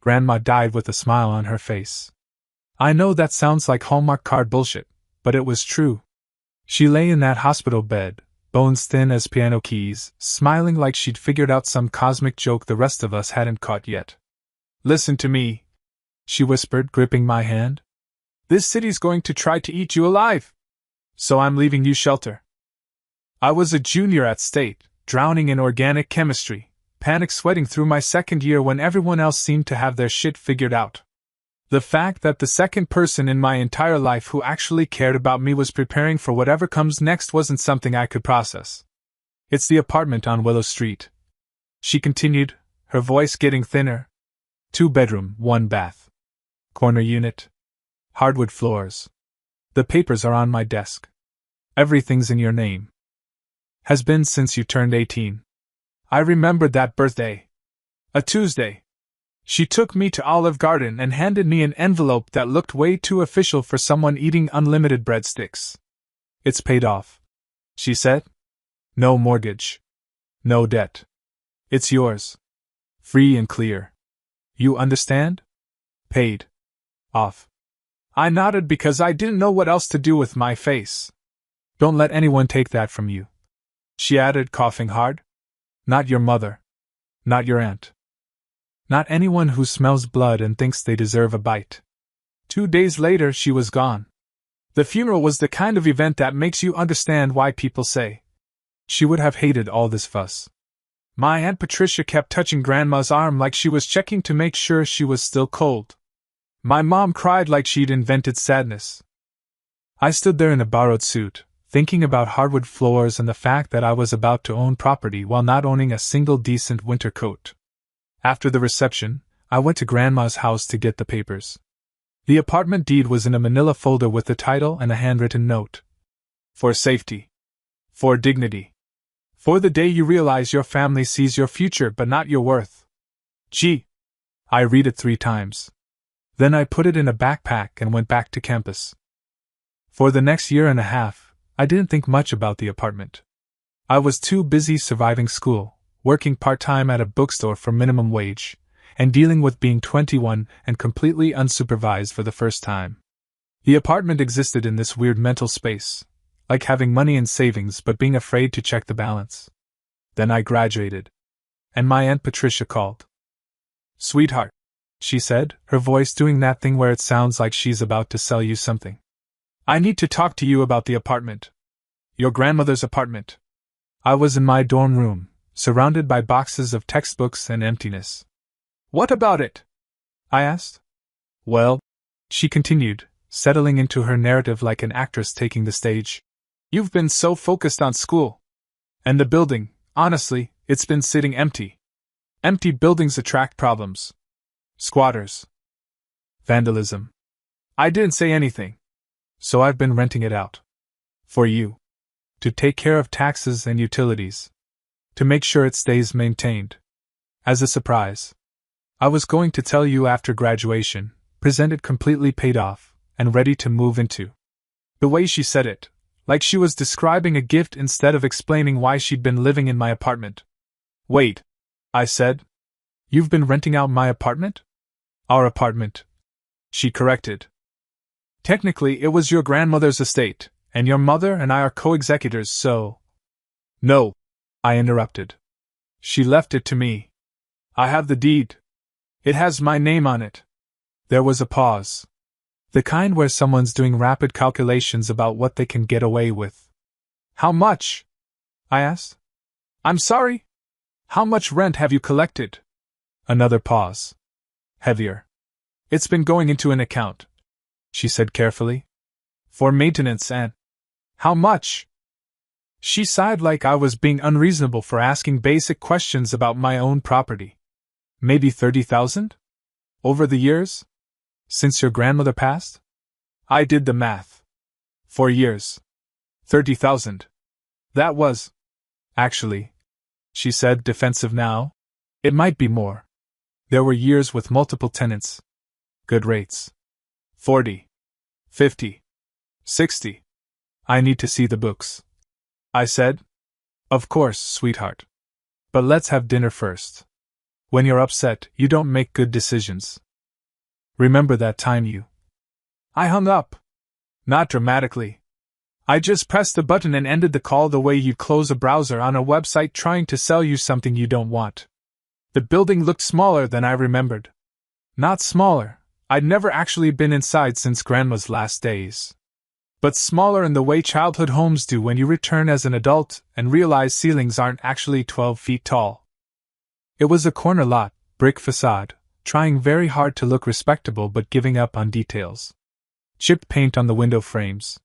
Grandma died with a smile on her face. I know that sounds like Hallmark card bullshit, but it was true. She lay in that hospital bed, bones thin as piano keys, smiling like she'd figured out some cosmic joke the rest of us hadn't caught yet. Listen to me, she whispered, gripping my hand. This city's going to try to eat you alive. So I'm leaving you shelter. I was a junior at State, drowning in organic chemistry, panic sweating through my second year when everyone else seemed to have their shit figured out. The fact that the second person in my entire life who actually cared about me was preparing for whatever comes next wasn't something I could process. It's the apartment on Willow Street, she continued, her voice getting thinner. 2-bedroom, 1-bath. Corner unit. Hardwood floors. The papers are on my desk. Everything's in your name. Has been since you turned 18. I remembered that birthday. A Tuesday. She took me to Olive Garden and handed me an envelope that looked way too official for someone eating unlimited breadsticks. It's paid off, she said. No mortgage. No debt. It's yours. Free and clear. You understand? Paid. Off. I nodded because I didn't know what else to do with my face. Don't let anyone take that from you, she added, coughing hard. Not your mother. Not your aunt. Not anyone who smells blood and thinks they deserve a bite. 2 days later, she was gone. The funeral was the kind of event that makes you understand why people say she would have hated all this fuss. My Aunt Patricia kept touching Grandma's arm like she was checking to make sure she was still cold. My mom cried like she'd invented sadness. I stood there in a borrowed suit, thinking about hardwood floors and the fact that I was about to own property while not owning a single decent winter coat. After the reception, I went to Grandma's house to get the papers. The apartment deed was in a manila folder with the title and a handwritten note. For safety. For dignity. For the day you realize your family sees your future but not your worth. Gee. I read it 3 times. Then I put it in a backpack and went back to campus. For the next year and a half, I didn't think much about the apartment. I was too busy surviving school, working part-time at a bookstore for minimum wage, and dealing with being 21 and completely unsupervised for the first time. The apartment existed in this weird mental space, like having money in savings but being afraid to check the balance. Then I graduated. And my Aunt Patricia called. Sweetheart, she said, her voice doing that thing where it sounds like she's about to sell you something. I need to talk to you about the apartment. Your grandmother's apartment. I was in my dorm room, surrounded by boxes of textbooks and emptiness. What about it? I asked. Well, she continued, settling into her narrative like an actress taking the stage. You've been so focused on school. And the building, honestly, it's been sitting empty. Empty buildings attract problems. Squatters. Vandalism. I didn't say anything. So I've been renting it out. For you. To take care of taxes and utilities. To make sure it stays maintained. As a surprise. I was going to tell you after graduation, presented completely paid off, and ready to move into. The way she said it, like she was describing a gift instead of explaining why she'd been living in my apartment. Wait, I said. You've been renting out my apartment? Our apartment. She corrected. Technically, it was your grandmother's estate, and your mother and I are co-executors, so... No, I interrupted. She left it to me. I have the deed. It has my name on it. There was a pause. The kind where someone's doing rapid calculations about what they can get away with. How much? I asked. I'm sorry? How much rent have you collected? Another pause. Heavier. It's been going into an account, she said carefully. For maintenance and... How much? She sighed like I was being unreasonable for asking basic questions about my own property. Maybe 30,000? Over the years? Since your grandmother passed? I did the math. 4 years. 30,000. That was... Actually, she said, defensive now, it might be more. There were years with multiple tenants. Good rates. 40. 50. 60. I need to see the books. I said. Of course, sweetheart. But let's have dinner first. When you're upset, you don't make good decisions. Remember that time you... I hung up. Not dramatically. I just pressed the button and ended the call the way you'd close a browser on a website trying to sell you something you don't want. The building looked smaller than I remembered. Not smaller. I'd never actually been inside since Grandma's last days. But smaller in the way childhood homes do when you return as an adult and realize ceilings aren't actually 12 feet tall. It was a corner lot, brick facade, trying very hard to look respectable but giving up on details. Chipped paint on the window frames.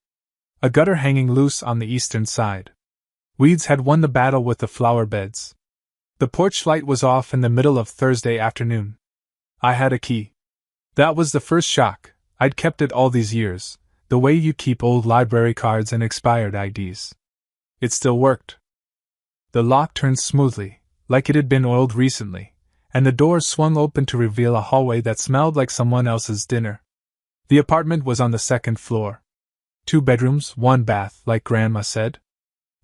A gutter hanging loose on the eastern side. Weeds had won the battle with the flower beds. The porch light was off in the middle of Thursday afternoon. I had a key. That was the first shock. I'd kept it all these years, the way you keep old library cards and expired IDs. It still worked. The lock turned smoothly, like it had been oiled recently, and the door swung open to reveal a hallway that smelled like someone else's dinner. The apartment was on the second floor. 2 bedrooms, 1 bath, like Grandma said.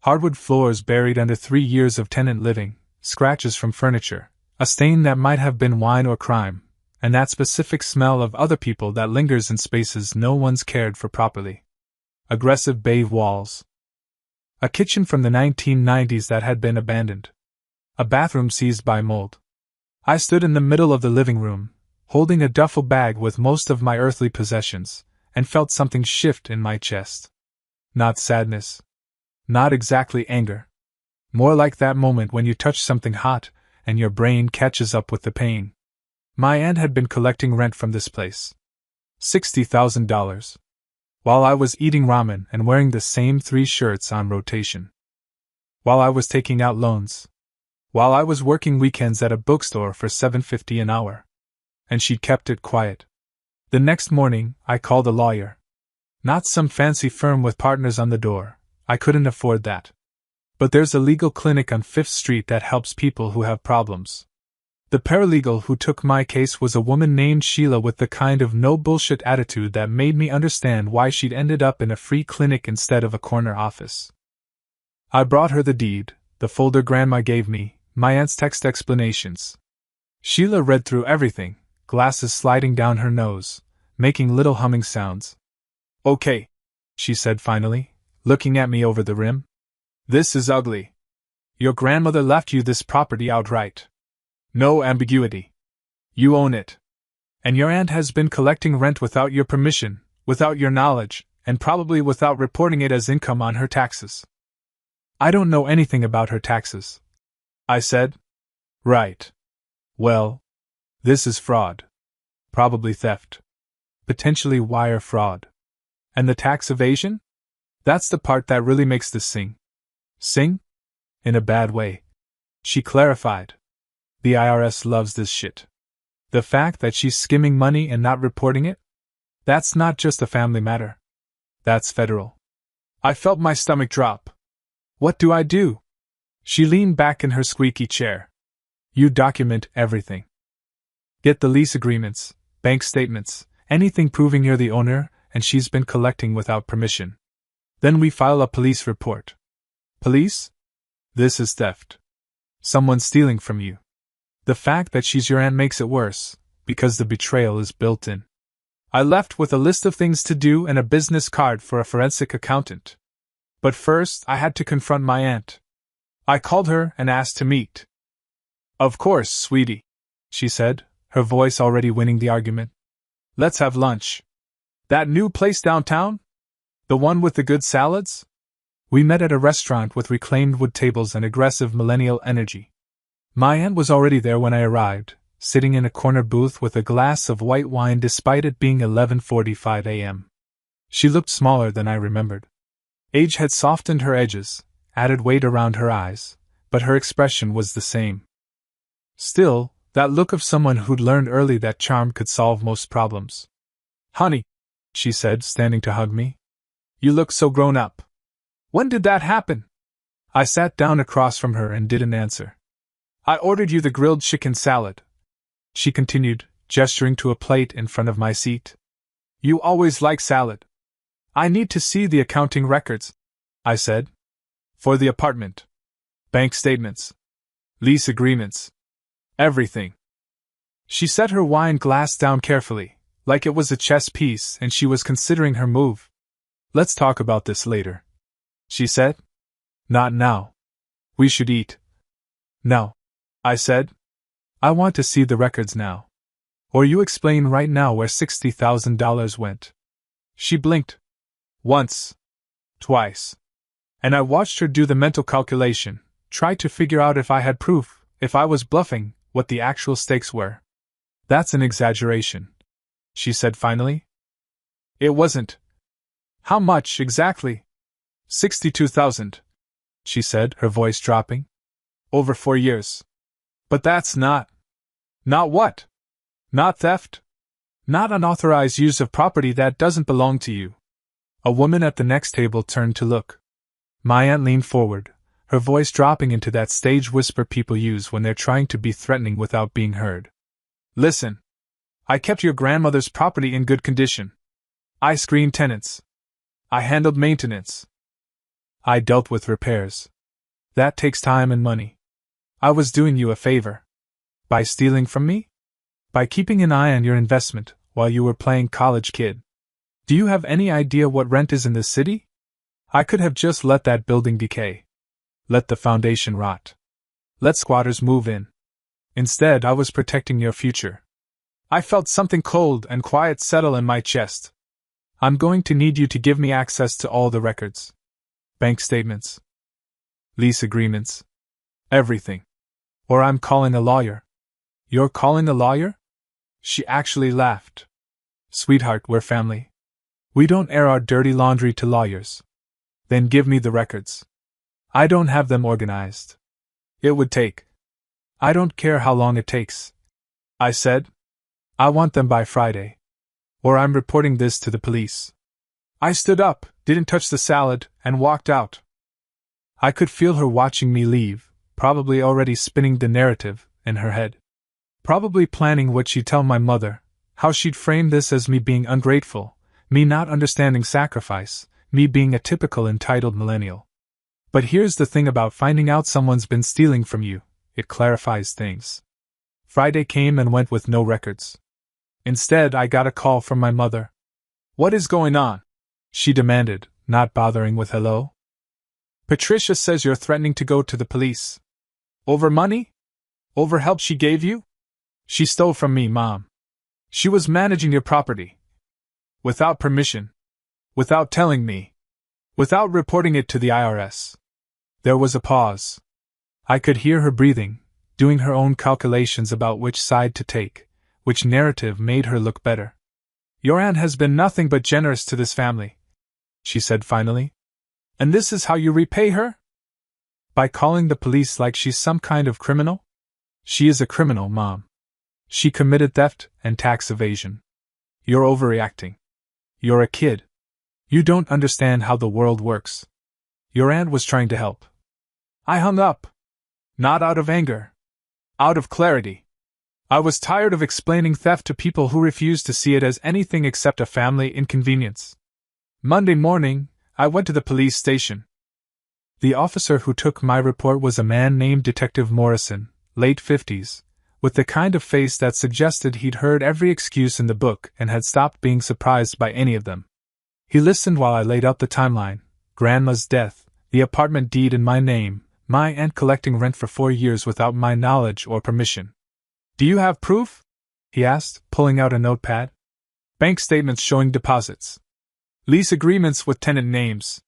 Hardwood floors buried under 3 years of tenant living, scratches from furniture, a stain that might have been wine or crime, and that specific smell of other people that lingers in spaces no one's cared for properly. Aggressive beige walls. A kitchen from the 1990s that had been abandoned. A bathroom seized by mold. I stood in the middle of the living room, holding a duffel bag with most of my earthly possessions, and felt something shift in my chest. Not sadness. Not exactly anger. More like that moment when you touch something hot, and your brain catches up with the pain. My aunt had been collecting rent from this place. $60,000. While I was eating ramen and wearing the same 3 shirts on rotation. While I was taking out loans. While I was working weekends at a bookstore for $7.50 an hour. And she kept it quiet. The next morning, I called a lawyer. Not some fancy firm with partners on the door. I couldn't afford that. But there's a legal clinic on 5th Street that helps people who have problems. The paralegal who took my case was a woman named Sheila with the kind of no-bullshit attitude that made me understand why she'd ended up in a free clinic instead of a corner office. I brought her the deed, the folder Grandma gave me, my aunt's text explanations. Sheila read through everything, glasses sliding down her nose, making little humming sounds. "Okay," she said finally, looking at me over the rim. "This is ugly. Your grandmother left you this property outright. No ambiguity. You own it. And your aunt has been collecting rent without your permission, without your knowledge, and probably without reporting it as income on her taxes." "I don't know anything about her taxes," I said. "Right. Well, this is fraud. Probably theft. Potentially wire fraud. And the tax evasion? That's the part that really makes this sing." "Sing? In a bad way," she clarified. "The IRS loves this shit. The fact that she's skimming money and not reporting it? That's not just a family matter. That's federal." I felt my stomach drop. "What do I do?" She leaned back in her squeaky chair. "You document everything. Get the lease agreements, bank statements, anything proving you're the owner and she's been collecting without permission. Then we file a police report." "Police? This is theft. Someone stealing from you. The fact that she's your aunt makes it worse, because the betrayal is built in." I left with a list of things to do and a business card for a forensic accountant. But first, I had to confront my aunt. I called her and asked to meet. "Of course, sweetie," she said, her voice already winning the argument. "Let's have lunch. That new place downtown? The one with the good salads?" We met at a restaurant with reclaimed wood tables and aggressive millennial energy. My aunt was already there when I arrived, sitting in a corner booth with a glass of white wine despite it being 11:45 a.m. She looked smaller than I remembered. Age had softened her edges, added weight around her eyes, but her expression was the same. Still, that look of someone who'd learned early that charm could solve most problems. "Honey," she said, standing to hug me. "You look so grown up. When did that happen?" I sat down across from her and didn't answer. "I ordered you the grilled chicken salad," she continued, gesturing to a plate in front of my seat. "You always like salad." "I need to see the accounting records," I said. "For the apartment. Bank statements. Lease agreements. Everything. She set her wine glass down carefully, like it was a chess piece and she was considering her move. Let's talk about this later, she said. Not now. We should eat. No, I said. I want to see the records now. Or you explain right now where $60,000 went. She blinked. Once. Twice. And I watched her do the mental calculation, try to figure out if I had proof, if I was bluffing, what the actual stakes were. That's an exaggeration, she said finally. It wasn't. How much, exactly? 62,000, she said, her voice dropping. Over 4 years. But that's not. Not what? Not theft? Not unauthorized use of property that doesn't belong to you. A woman at the next table turned to look. My aunt leaned forward, her voice dropping into that stage whisper people use when they're trying to be threatening without being heard. Listen. I kept your grandmother's property in good condition. I screened tenants. I handled maintenance. I dealt with repairs. That takes time and money. I was doing you a favor. By stealing from me? By keeping an eye on your investment while you were playing college kid. Do you have any idea what rent is in this city? I could have just let that building decay. Let the foundation rot. Let squatters move in. Instead, I was protecting your future. I felt something cold and quiet settle in my chest. I'm going to need you to give me access to all the records. Bank statements. Lease agreements. Everything. Or I'm calling a lawyer. You're calling a lawyer? She actually laughed. Sweetheart, we're family. We don't air our dirty laundry to lawyers. Then give me the records. I don't have them organized. It would take. I don't care how long it takes. I said. I want them by Friday. Or I'm reporting this to the police. I stood up, didn't touch the salad, and walked out. I could feel her watching me leave, probably already spinning the narrative in her head. Probably planning what she'd tell my mother, how she'd frame this as me being ungrateful, me not understanding sacrifice, me being a typical entitled millennial. But here's the thing about finding out someone's been stealing from you, it clarifies things. Friday came and went with no records. Instead, I got a call from my mother. What is going on? She demanded, not bothering with hello. Patricia says you're threatening to go to the police. Over money? Over help she gave you? She stole from me, Mom. She was managing your property. Without permission. Without telling me. Without reporting it to the IRS. There was a pause. I could hear her breathing, doing her own calculations about which side to take, which narrative made her look better. Your aunt has been nothing but generous to this family, she said finally. And this is how you repay her? By calling the police like she's some kind of criminal? She is a criminal, Mom. She committed theft and tax evasion. You're overreacting. You're a kid. You don't understand how the world works. Your aunt was trying to help. I hung up. Not out of anger. Out of clarity. I was tired of explaining theft to people who refused to see it as anything except a family inconvenience. Monday morning, I went to the police station. The officer who took my report was a man named Detective Morrison, late 50s, with the kind of face that suggested he'd heard every excuse in the book and had stopped being surprised by any of them. He listened while I laid out the timeline: Grandma's death, the apartment deed in my name, my aunt collecting rent for 4 years without my knowledge or permission. Do you have proof? He asked, pulling out a notepad. Bank statements showing deposits. Lease agreements with tenant names.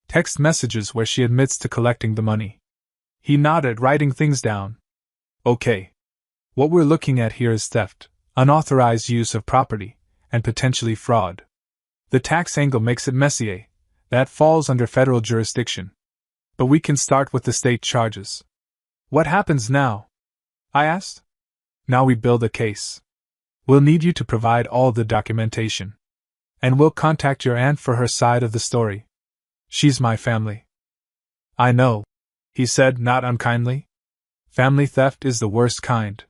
Text messages where she admits to collecting the money. He nodded, writing things down. Okay. What we're looking at here is theft, unauthorized use of property, and potentially fraud. The tax angle makes it messy. That falls under federal jurisdiction. But we can start with the state charges. What happens now? I asked. Now we build a case. We'll need you to provide all the documentation. And we'll contact your aunt for her side of the story. She's my family. I know, he said, not unkindly. Family theft is the worst kind.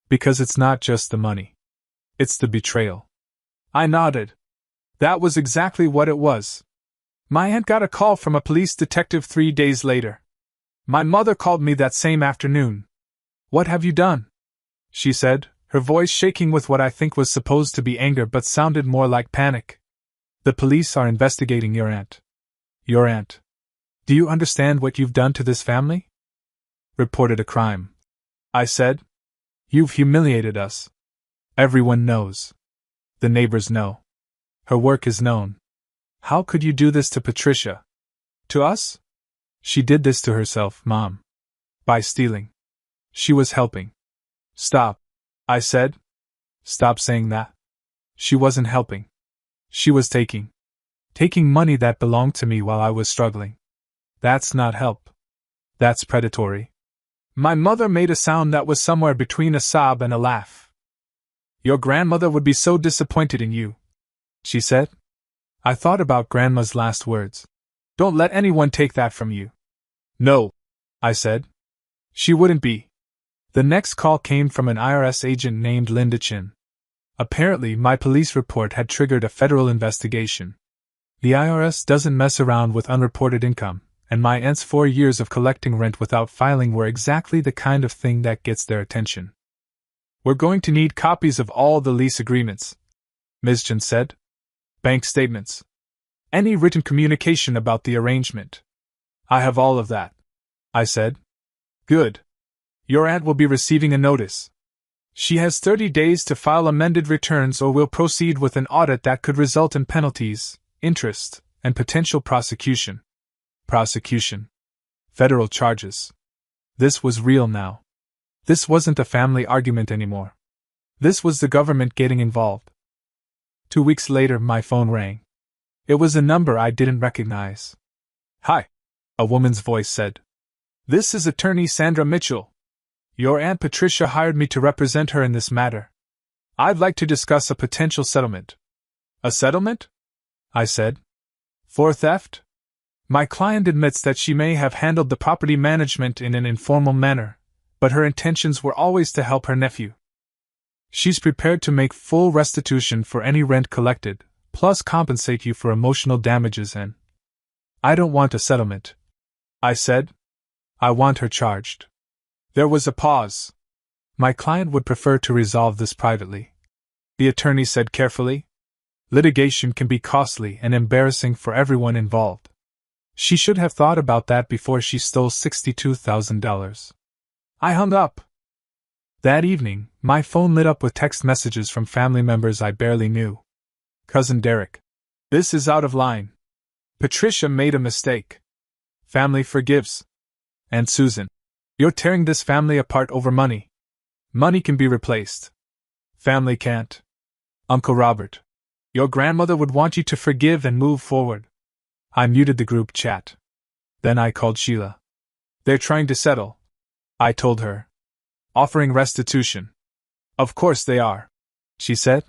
Because it's not just the money. It's the betrayal. I nodded. That was exactly what it was. My aunt got a call from a police detective 3 days later. My mother called me that same afternoon. What have you done? She said, her voice shaking with what I think was supposed to be anger but sounded more like panic. The police are investigating your aunt. Your aunt. Do you understand what you've done to this family? Reported a crime. I said. You've humiliated us. Everyone knows. The neighbors know. Her work is known. How could you do this to Patricia? To us? She did this to herself, Mom. By stealing. She was helping. Stop, I said. Stop saying that. She wasn't helping. She was taking money that belonged to me while I was struggling. That's not help. That's predatory. My mother made a sound that was somewhere between a sob and a laugh. Your grandmother would be so disappointed in you, she said. I thought about Grandma's last words. Don't let anyone take that from you. No, I said. She wouldn't be. The next call came from an IRS agent named Linda Chin. Apparently, my police report had triggered a federal investigation. The IRS doesn't mess around with unreported income, and my aunt's 4 years of collecting rent without filing were exactly the kind of thing that gets their attention. We're going to need copies of all the lease agreements, Ms. Chin said. Bank statements. Any written communication about the arrangement. I have all of that, I said. Good. Your aunt will be receiving a notice. She has 30 days to file amended returns or will proceed with an audit that could result in penalties, interest, and potential prosecution. Prosecution. Federal charges. This was real now. This wasn't a family argument anymore. This was the government getting involved. 2 weeks later, my phone rang. It was a number I didn't recognize. Hi, a woman's voice said. This is Attorney Sandra Mitchell. Your Aunt Patricia hired me to represent her in this matter. I'd like to discuss a potential settlement. A settlement? I said. For theft? My client admits that she may have handled the property management in an informal manner, but her intentions were always to help her nephew. She's prepared to make full restitution for any rent collected, plus compensate you for emotional damages and… I don't want a settlement, I said. I want her charged. There was a pause. My client would prefer to resolve this privately, the attorney said carefully. Litigation can be costly and embarrassing for everyone involved. She should have thought about that before she stole $62,000. I hung up. That evening, my phone lit up with text messages from family members I barely knew. Cousin Derek. This is out of line. Patricia made a mistake. Family forgives. Aunt Susan. You're tearing this family apart over money. Money can be replaced. Family can't. Uncle Robert. Your grandmother would want you to forgive and move forward. I muted the group chat. Then I called Sheila. They're trying to settle, I told her. Offering restitution. Of course they are, she said.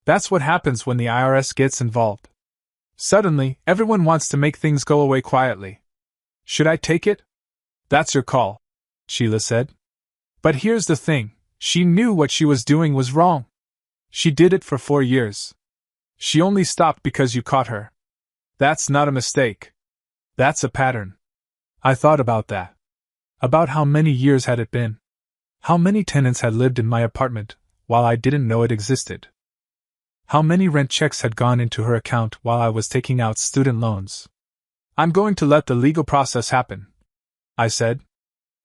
That's what happens when the IRS gets involved. Suddenly, everyone wants to make things go away quietly. Should I take it? That's your call, Sheila said. But here's the thing, she knew what she was doing was wrong. She did it for 4 years. She only stopped because you caught her. That's not a mistake. That's a pattern. I thought about that. About how many years had it been? How many tenants had lived in my apartment while I didn't know it existed? How many rent checks had gone into her account while I was taking out student loans? I'm going to let the legal process happen, I said.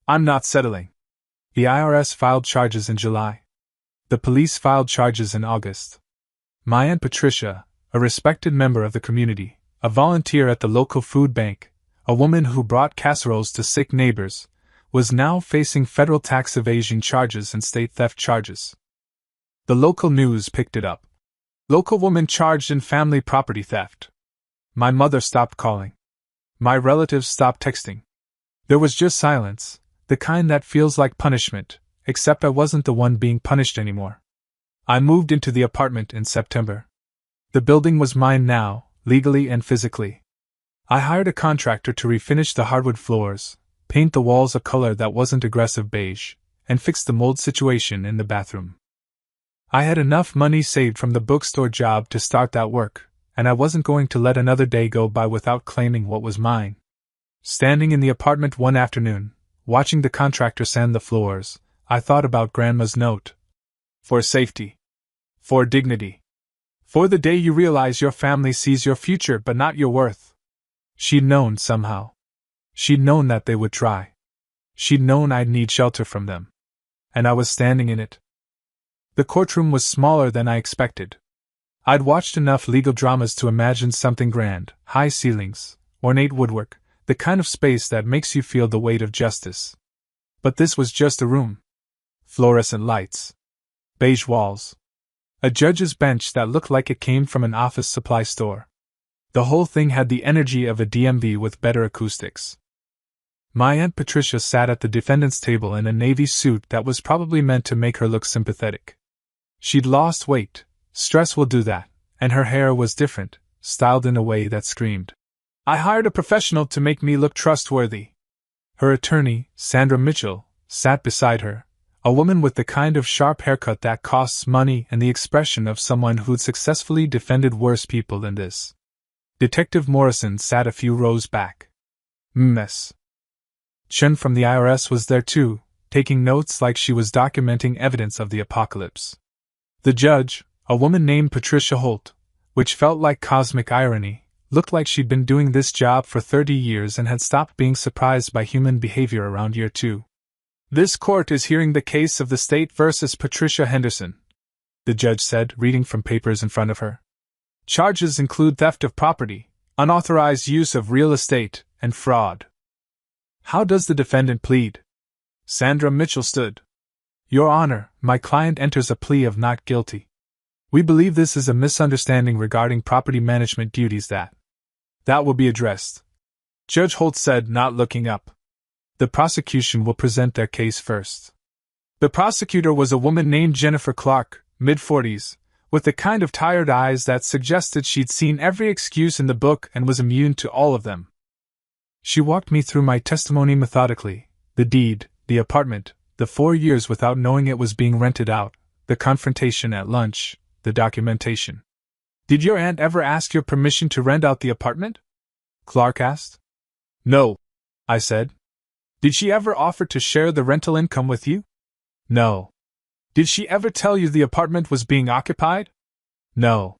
I'm not settling. The IRS filed charges in July. The police filed charges in August. My Aunt Patricia, a respected member of the community, a volunteer at the local food bank, a woman who brought casseroles to sick neighbors, was now facing federal tax evasion charges and state theft charges. The local news picked it up. Local woman charged in family property theft. My mother stopped calling. My relatives stopped texting. There was just silence, the kind that feels like punishment, except I wasn't the one being punished anymore. I moved into the apartment in September. The building was mine now, legally and physically. I hired a contractor to refinish the hardwood floors, paint the walls a color that wasn't aggressive beige, and fix the mold situation in the bathroom. I had enough money saved from the bookstore job to start that work, and I wasn't going to let another day go by without claiming what was mine. Standing in the apartment one afternoon, watching the contractor sand the floors, I thought about Grandma's note. For safety. For dignity. For the day you realize your family sees your future but not your worth. She'd known somehow. She'd known that they would try. She'd known I'd need shelter from them. And I was standing in it. The courtroom was smaller than I expected. I'd watched enough legal dramas to imagine something grand, high ceilings, ornate woodwork, the kind of space that makes you feel the weight of justice. But this was just a room. Fluorescent lights. Beige walls. A judge's bench that looked like it came from an office supply store. The whole thing had the energy of a DMV with better acoustics. My Aunt Patricia sat at the defendant's table in a navy suit that was probably meant to make her look sympathetic. She'd lost weight, stress will do that, and her hair was different, styled in a way that screamed, "I hired a professional to make me look trustworthy." Her attorney, Sandra Mitchell, sat beside her, a woman with the kind of sharp haircut that costs money and the expression of someone who'd successfully defended worse people than this. Detective Morrison sat a few rows back. Mess. Chen from the IRS was there too, taking notes like she was documenting evidence of the apocalypse. The judge, a woman named Patricia Holt, which felt like cosmic irony, looked like she'd been doing this job for 30 years and had stopped being surprised by human behavior around year 2. "This court is hearing the case of the state versus Patricia Henderson," the judge said, reading from papers in front of her. "Charges include theft of property, unauthorized use of real estate, and fraud." "How does the defendant plead?" Sandra Mitchell stood. "Your Honor, my client enters a plea of not guilty. We believe this is a misunderstanding regarding property management duties that will be addressed," Judge Holt said, not looking up. "The prosecution will present their case first." The prosecutor was a woman named Jennifer Clark, mid-40s, with the kind of tired eyes that suggested she'd seen every excuse in the book and was immune to all of them. She walked me through my testimony methodically: the deed, the apartment, the 4 years without knowing it was being rented out, the confrontation at lunch, the documentation. "Did your aunt ever ask your permission to rent out the apartment?" Clark asked. "No," I said. "Did she ever offer to share the rental income with you?" "No." "Did she ever tell you the apartment was being occupied?" "No.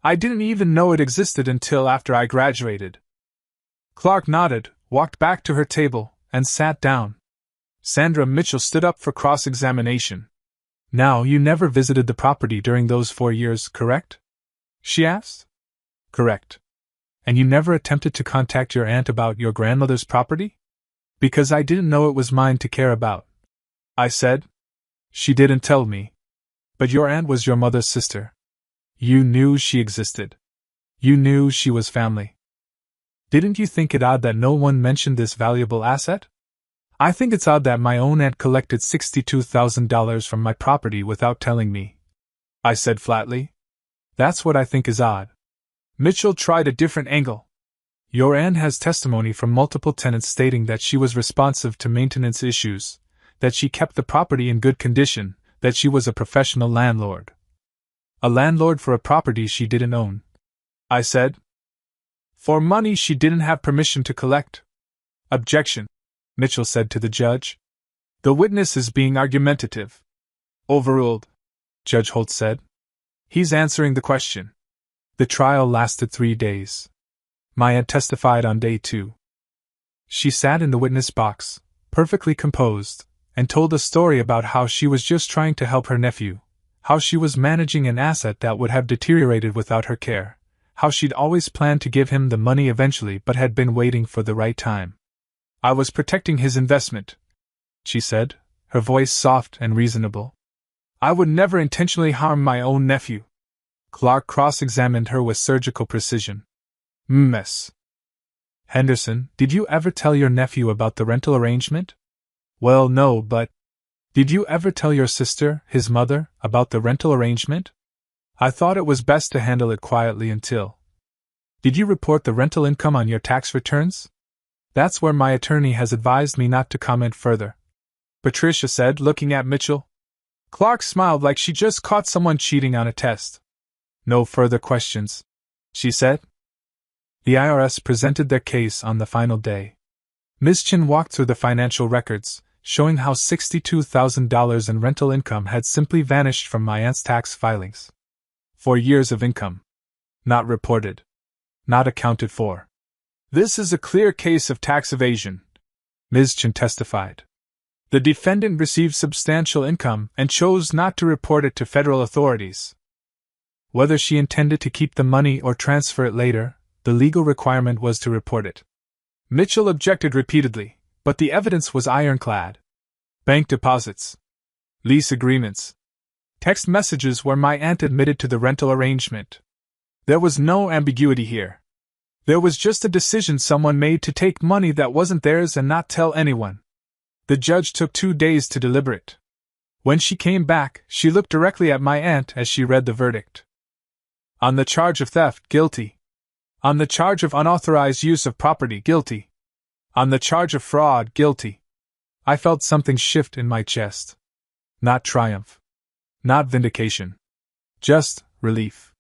I didn't even know it existed until after I graduated." Clark nodded, walked back to her table, and sat down. Sandra Mitchell stood up for cross-examination. "Now, you never visited the property during those 4 years, correct?" she asked. "Correct." "And you never attempted to contact your aunt about your grandmother's property?" "Because I didn't know it was mine to care about," I said. "She didn't tell me." "But your aunt was your mother's sister. You knew she existed. You knew she was family. Didn't you think it odd that no one mentioned this valuable asset?" "I think it's odd that my own aunt collected $62,000 from my property without telling me," I said flatly. "That's what I think is odd." Mitchell tried a different angle. "Your aunt has testimony from multiple tenants stating that she was responsive to maintenance issues, that she kept the property in good condition, that she was a professional landlord." "A landlord for a property she didn't own," I said. "For money she didn't have permission to collect." "Objection," Mitchell said to the judge. "The witness is being argumentative." "Overruled," Judge Holt said. "He's answering the question." The trial lasted 3 days. My aunt testified on day 2. She sat in the witness box, perfectly composed, and told a story about how she was just trying to help her nephew, how she was managing an asset that would have deteriorated without her care, how she'd always planned to give him the money eventually but had been waiting for the right time. "I was protecting his investment," she said, her voice soft and reasonable. "I would never intentionally harm my own nephew." Clark cross-examined her with surgical precision. "Miss Henderson, did you ever tell your nephew about the rental arrangement?" "Well, no, but did you ever tell your sister, his mother, about the rental arrangement?" "I thought it was best to handle it quietly until." "Did you report the rental income on your tax returns?" "That's where my attorney has advised me not to comment further," Patricia said, looking at Mitchell. Clark smiled like she just caught someone cheating on a test. "No further questions," she said. The IRS presented their case on the final day. Ms. Chin walked through the financial records, showing how $62,000 in rental income had simply vanished from my aunt's tax filings. 4 years of income. Not reported. Not accounted for. This is a clear case of tax evasion, Ms. Chin testified. The defendant received substantial income and chose not to report it to federal authorities. Whether she intended to keep the money or transfer it later, the legal requirement was to report it. Mitchell objected repeatedly, but the evidence was ironclad. Bank deposits, lease agreements, text messages where my aunt admitted to the rental arrangement. There was no ambiguity here. There was just a decision someone made to take money that wasn't theirs and not tell anyone. The judge took 2 days to deliberate. When she came back, she looked directly at my aunt as she read the verdict. On the charge of theft, guilty. On the charge of unauthorized use of property, guilty. On the charge of fraud, guilty. I felt something shift in my chest. Not triumph. Not vindication. Just relief.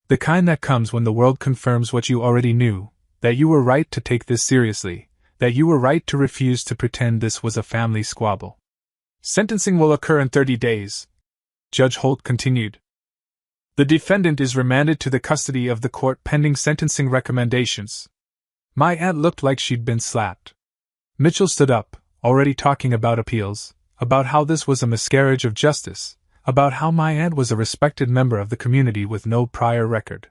The kind that comes when the world confirms what you already knew, that you were right to take this seriously, that you were right to refuse to pretend this was a family squabble. Sentencing will occur in 30 days, Judge Holt continued. The defendant is remanded to the custody of the court pending sentencing recommendations. My aunt looked like she'd been slapped. Mitchell stood up, already talking about appeals, about how this was a miscarriage of justice, about how my aunt was a respected member of the community with no prior record.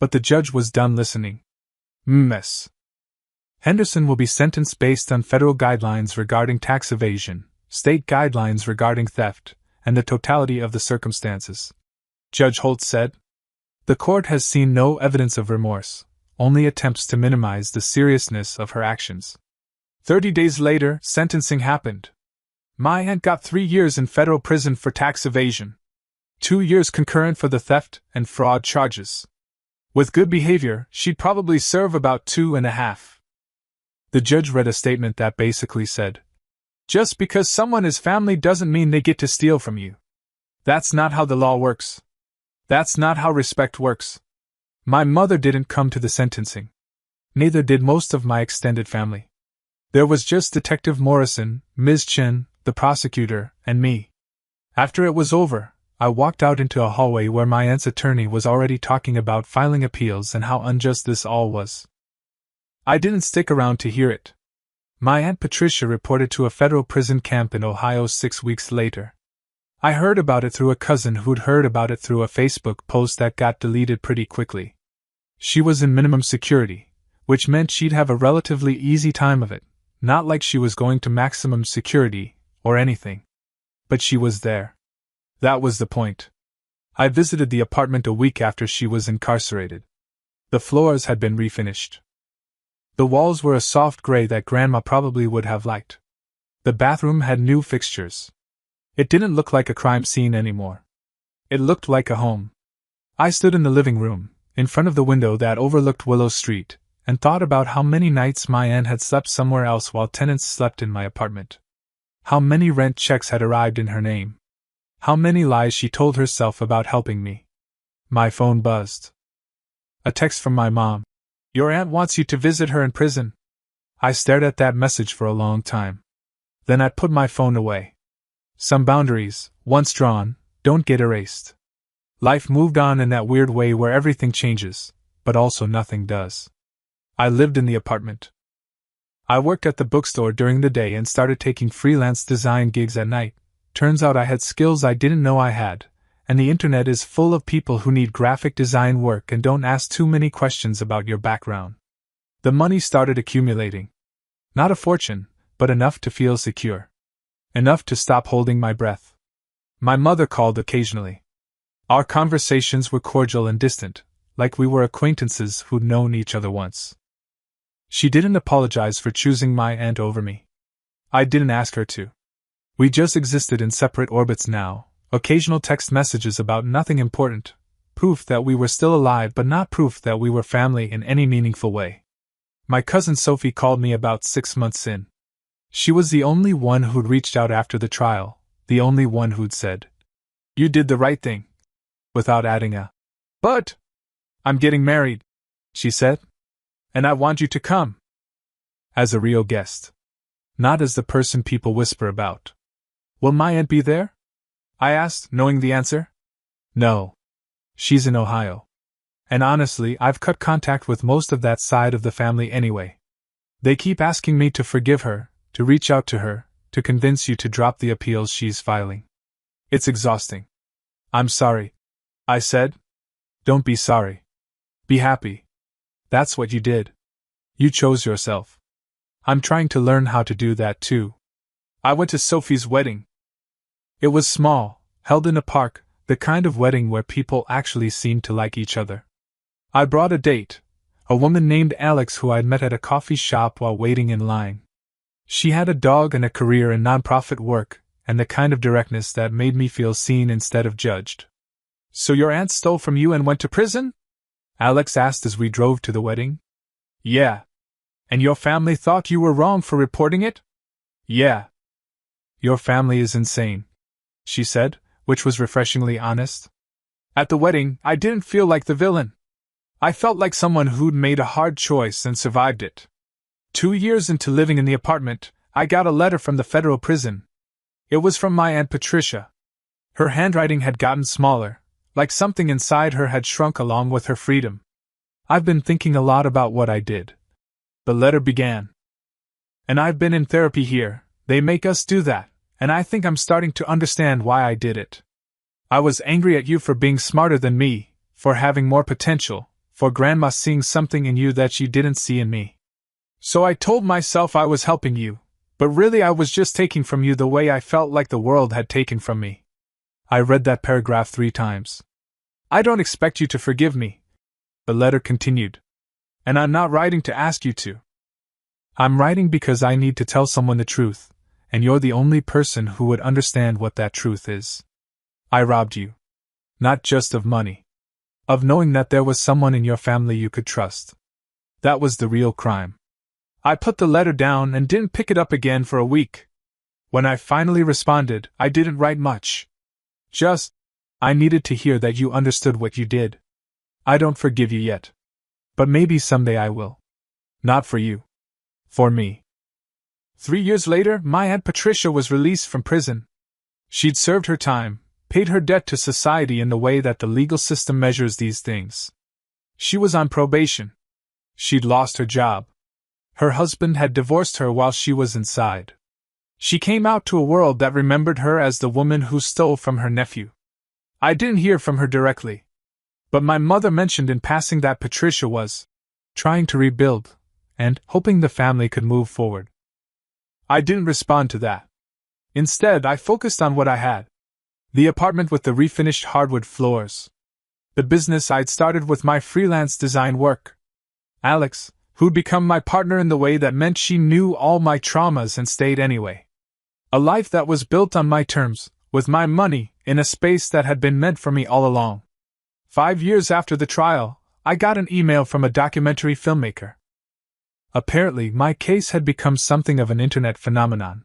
But the judge was done listening. Ms. Henderson will be sentenced based on federal guidelines regarding tax evasion, state guidelines regarding theft, and the totality of the circumstances, Judge Holt said. The court has seen no evidence of remorse, only attempts to minimize the seriousness of her actions. 30 days later, sentencing happened. My aunt got 3 years in federal prison for tax evasion. 2 years concurrent for the theft and fraud charges. With good behavior, she'd probably serve about 2.5. The judge read a statement that basically said, "Just because someone is family doesn't mean they get to steal from you. That's not how the law works. That's not how respect works." My mother didn't come to the sentencing. Neither did most of my extended family. There was just Detective Morrison, Ms. Chin, the prosecutor, and me. After it was over, I walked out into a hallway where my aunt's attorney was already talking about filing appeals and how unjust this all was. I didn't stick around to hear it. My Aunt Patricia reported to a federal prison camp in Ohio 6 weeks later. I heard about it through a cousin who'd heard about it through a Facebook post that got deleted pretty quickly. She was in minimum security, which meant she'd have a relatively easy time of it, not like she was going to maximum security or anything. But she was there. That was the point. I visited the apartment a week after she was incarcerated. The floors had been refinished. The walls were a soft gray that Grandma probably would have liked. The bathroom had new fixtures. It didn't look like a crime scene anymore. It looked like a home. I stood in the living room, in front of the window that overlooked Willow Street, and thought about how many nights my aunt had slept somewhere else while tenants slept in my apartment. How many rent checks had arrived in her name. How many lies she told herself about helping me. My phone buzzed. A text from my mom. "Your aunt wants you to visit her in prison." I stared at that message for a long time. Then I put my phone away. Some boundaries, once drawn, don't get erased. Life moved on in that weird way where everything changes, but also nothing does. I lived in the apartment. I worked at the bookstore during the day and started taking freelance design gigs at night. Turns out I had skills I didn't know I had, and the internet is full of people who need graphic design work and don't ask too many questions about your background. The money started accumulating. Not a fortune, but enough to feel secure. Enough to stop holding my breath. My mother called occasionally. Our conversations were cordial and distant, like we were acquaintances who'd known each other once. She didn't apologize for choosing my aunt over me. I didn't ask her to. We just existed in separate orbits now, occasional text messages about nothing important, proof that we were still alive but not proof that we were family in any meaningful way. My cousin Sophie called me about 6 months in. She was the only one who'd reached out after the trial, the only one who'd said, "You did the right thing," without adding a, "But I'm getting married," she said, "and I want you to come." As a real guest. Not as the person people whisper about. Will my aunt be there? I asked, knowing the answer. No. She's in Ohio. And honestly, I've cut contact with most of that side of the family anyway. They keep asking me to forgive her, to reach out to her, to convince you to drop the appeals she's filing. It's exhausting. I'm sorry, I said. Don't be sorry. Be happy. That's what you did. You chose yourself. I'm trying to learn how to do that too. I went to Sophie's wedding. It was small, held in a park, the kind of wedding where people actually seemed to like each other. I brought a date, a woman named Alex who I'd met at a coffee shop while waiting in line. She had a dog and a career in nonprofit work, and the kind of directness that made me feel seen instead of judged. So your aunt stole from you and went to prison? Alex asked as we drove to the wedding. Yeah. And your family thought you were wrong for reporting it? Yeah. Your family is insane, she said, which was refreshingly honest. At the wedding, I didn't feel like the villain. I felt like someone who'd made a hard choice and survived it. 2 years into living in the apartment, I got a letter from the federal prison. It was from my Aunt Patricia. Her handwriting had gotten smaller, like something inside her had shrunk along with her freedom. I've been thinking a lot about what I did. The letter began. And I've been in therapy here, they make us do that, and I think I'm starting to understand why I did it. I was angry at you for being smarter than me, for having more potential, for Grandma seeing something in you that she didn't see in me. So I told myself I was helping you, but really I was just taking from you the way I felt like the world had taken from me. I read that paragraph 3 times. I don't expect you to forgive me. The letter continued. And I'm not writing to ask you to. I'm writing because I need to tell someone the truth, and you're the only person who would understand what that truth is. I robbed you. Not just of money. Of knowing that there was someone in your family you could trust. That was the real crime. I put the letter down and didn't pick it up again for a week. When I finally responded, I didn't write much. Just, I needed to hear that you understood what you did. I don't forgive you yet. But maybe someday I will. Not for you. For me. 3 years later, my Aunt Patricia was released from prison. She'd served her time, paid her debt to society in the way that the legal system measures these things. She was on probation. She'd lost her job. Her husband had divorced her while she was inside. She came out to a world that remembered her as the woman who stole from her nephew. I didn't hear from her directly. But my mother mentioned in passing that Patricia was trying to rebuild, and hoping the family could move forward. I didn't respond to that. Instead, I focused on what I had. The apartment with the refinished hardwood floors. The business I'd started with my freelance design work. Alex, who'd become my partner in the way that meant she knew all my traumas and stayed anyway. A life that was built on my terms, with my money, in a space that had been meant for me all along. 5 years after the trial, I got an email from a documentary filmmaker. Apparently, my case had become something of an internet phenomenon.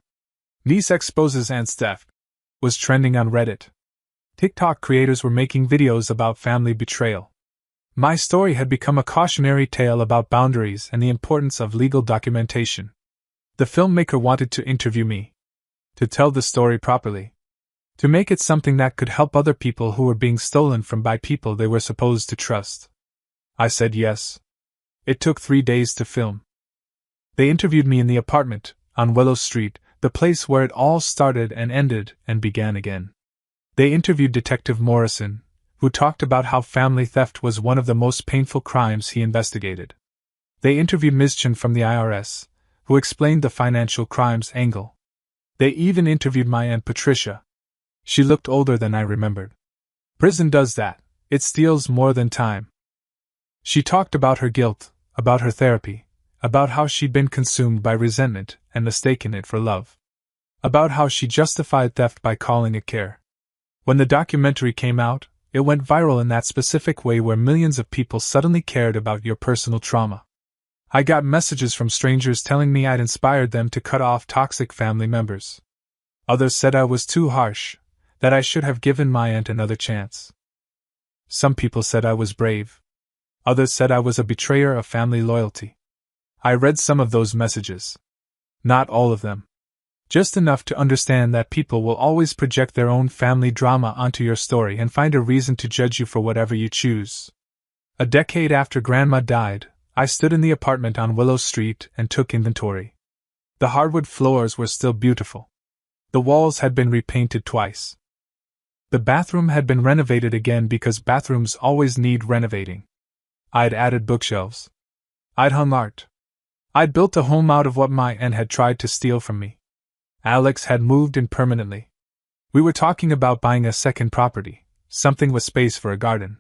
Niece exposes aunt's theft was trending on Reddit. TikTok creators were making videos about family betrayal. My story had become a cautionary tale about boundaries and the importance of legal documentation. The filmmaker wanted to interview me. To tell the story properly. To make it something that could help other people who were being stolen from by people they were supposed to trust. I said yes. It took 3 days to film. They interviewed me in the apartment, on Willow Street, the place where it all started and ended and began again. They interviewed Detective Morrison, who talked about how family theft was one of the most painful crimes he investigated. They interviewed Ms. Chen from the IRS, who explained the financial crimes angle. They even interviewed my Aunt Patricia. She looked older than I remembered. Prison does that. It steals more than time. She talked about her guilt, about her therapy, about how she'd been consumed by resentment and mistaken it for love. About how she justified theft by calling it care. When the documentary came out, it went viral in that specific way where millions of people suddenly cared about your personal trauma. I got messages from strangers telling me I'd inspired them to cut off toxic family members. Others said I was too harsh, that I should have given my aunt another chance. Some people said I was brave. Others said I was a betrayer of family loyalty. I read some of those messages. Not all of them. Just enough to understand that people will always project their own family drama onto your story and find a reason to judge you for whatever you choose. A decade after Grandma died, I stood in the apartment on Willow Street and took inventory. The hardwood floors were still beautiful. The walls had been repainted twice. The bathroom had been renovated again because bathrooms always need renovating. I'd added bookshelves. I'd hung art. I'd built a home out of what my aunt had tried to steal from me. Alex had moved in permanently. We were talking about buying a second property, something with space for a garden.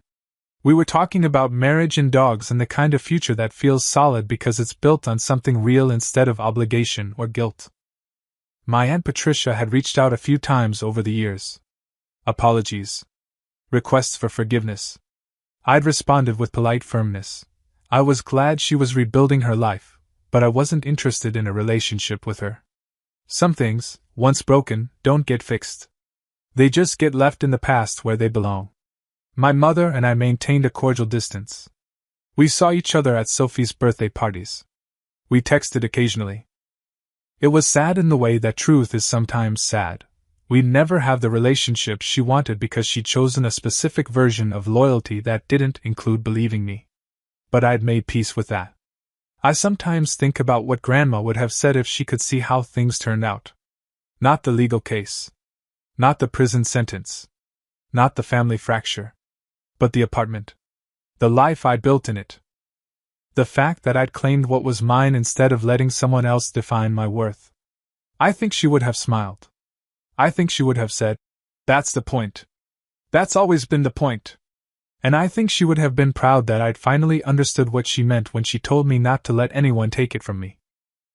We were talking about marriage and dogs and the kind of future that feels solid because it's built on something real instead of obligation or guilt. My Aunt Patricia had reached out a few times over the years. Apologies. Requests for forgiveness. I'd responded with polite firmness. I was glad she was rebuilding her life, but I wasn't interested in a relationship with her. Some things, once broken, don't get fixed. They just get left in the past where they belong. My mother and I maintained a cordial distance. We saw each other at Sophie's birthday parties. We texted occasionally. It was sad in the way that truth is sometimes sad. We'd never have the relationship she wanted because she'd chosen a specific version of loyalty that didn't include believing me. But I'd made peace with that. I sometimes think about what Grandma would have said if she could see how things turned out. Not the legal case. Not the prison sentence. Not the family fracture. But the apartment. The life I'd built in it. The fact that I'd claimed what was mine instead of letting someone else define my worth. I think she would have smiled. I think she would have said, "That's the point. That's always been the point." And I think she would have been proud that I'd finally understood what she meant when she told me not to let anyone take it from me.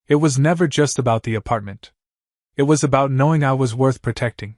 It was never just about the apartment. It was about knowing I was worth protecting.